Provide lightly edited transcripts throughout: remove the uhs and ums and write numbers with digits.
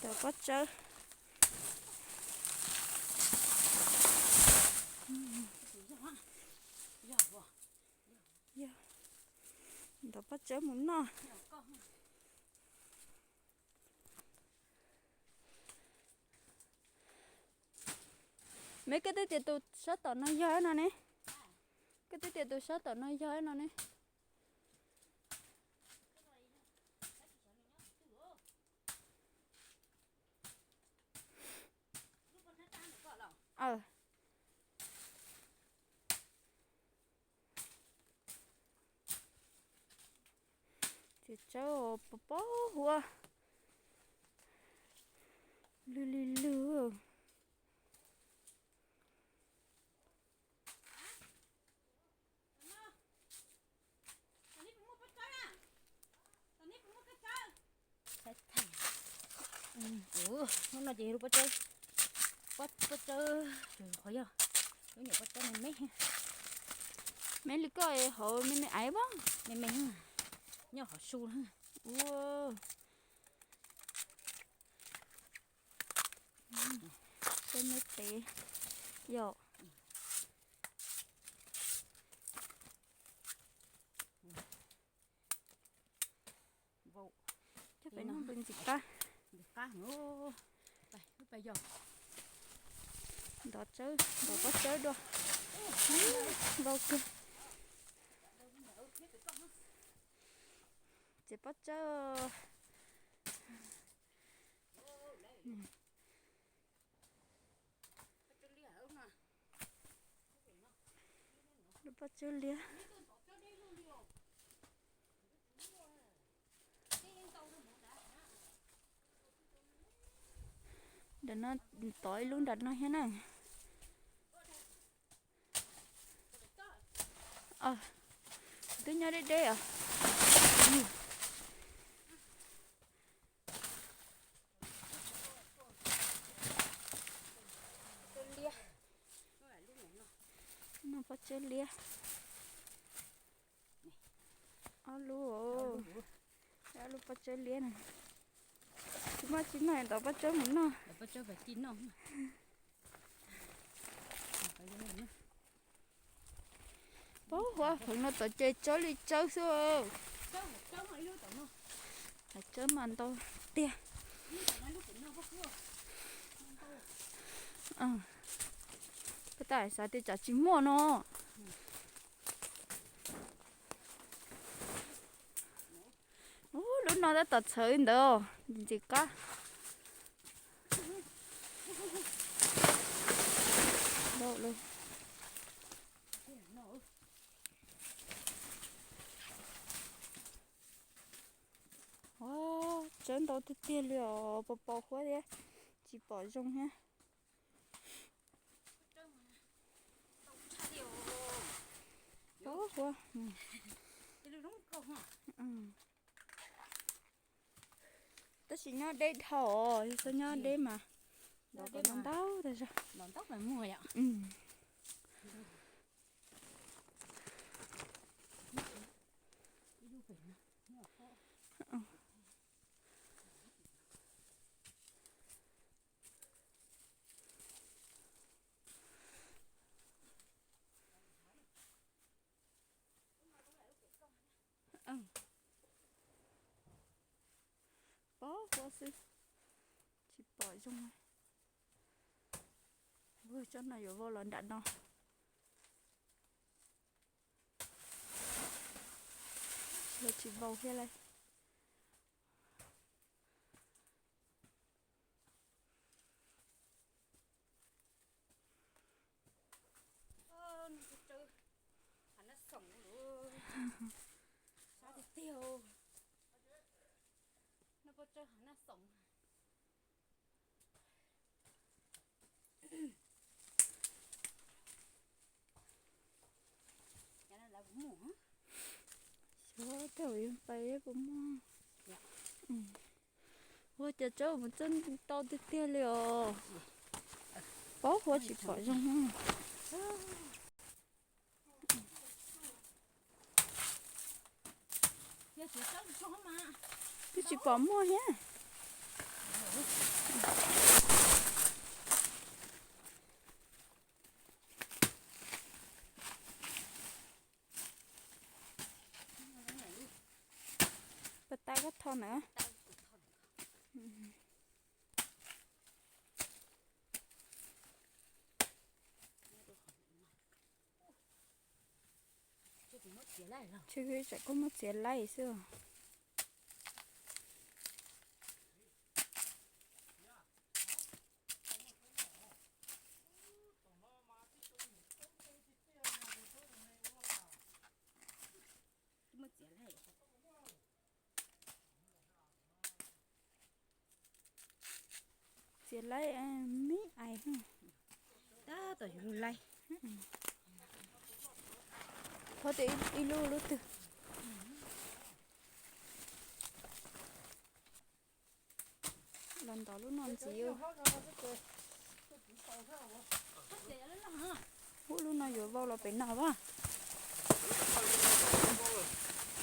Rồi có chơi. Đó bắt chơi muốn no. Mấy cái tiết tụ sát tỏ nó giỏi nó nè. Cái tiết tụ sát tỏ nó giỏi nó nè. Thì cháu bó hùa. Lư. Nó là gì bắt chơi rồi khỏi giờ nó nhiều bắt chơi mình Mấy lý coi họ mấy ấy bó mình nhỏ họ su ha. Wow. Cái mấy tệ Yo. Vô Chắc phải nó bên gì ta. Cá nữa bây giờ Đó chơi. Đó có chơi đâu. Đâu kìa. Chỉ bắt chơi. Nó bắt chơi lia. Để nó tối luôn đặt nó thế này. Cứ nhớ đây à. Nó bắt chơi lia. Alo. Alo bắt chơi lia này. Chỉ này tao bắt chơi muốn nó. bắt chơi phải chín không Bố hoa phần nó tao chơi đi chơi xưa. Phải chơi mà tao tia. Cái tài sao thì chả chỉ mua nó. Lúc nào đã tao chơi đâu. Gì cả. Đâu luôn. Chân tao thì tiền liệu bỏ khóa đi. Chỉ bỏ rong ha. Bỏ khóa. Tao chỉ nhớ đây thôi, sao nhớ đây mà. Đó có nón tóc rồi sao? nón tóc là mua ạ. Bỏ khóa sư. Chỉ bỏ rong này. Vừa cho này vô lần đạn nó. Rồi chỉ vào kia này. Nó sống luôn. Sao thì tiêu. Nó bắt chơi nó sống. Cái này là mũ hả? Sao trời bay cũng. Dạ. Ôi trời trời một chân to tí tia liều. Bỏ khóa chỉ bỏ rong. Giờ chỉ cho mà. Cái chỉ bỏ mua nhé. bật tay có thon nữa. Chứ sẽ có mất xe lay xưa. Xe lay mấy ai hả? Đó tôi lay. Thôi thì đi luôn luôn từ. Lần đó lúc non xíu. Hút lúc nào vừa vào là phải nào quá.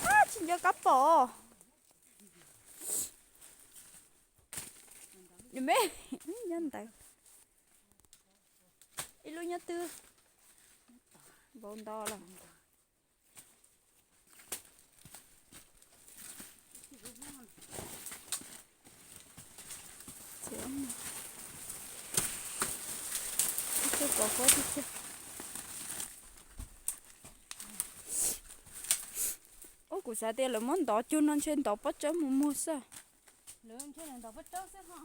À, 진짜 까뻐. Mẹ, nhân tài. Ilu nhá tư. Bốn đo là. Chén. Chưa có thì chưa. Ôi của sao tiền là món đỏ chun non trên đỏ bắt chấm mua sao? Lớn trên này đỏ bắt chớp xếp hả?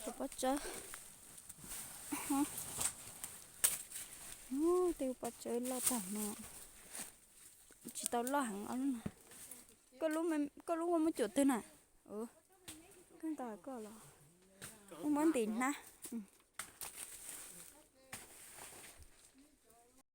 Đỏ bắt chấm. Nó tiêu bắt chấm lo thằng nó. Chỉ tao lo hàng ăn. Có lúc mà chuột thế này. Cái tao có là. Không muốn tiền ha.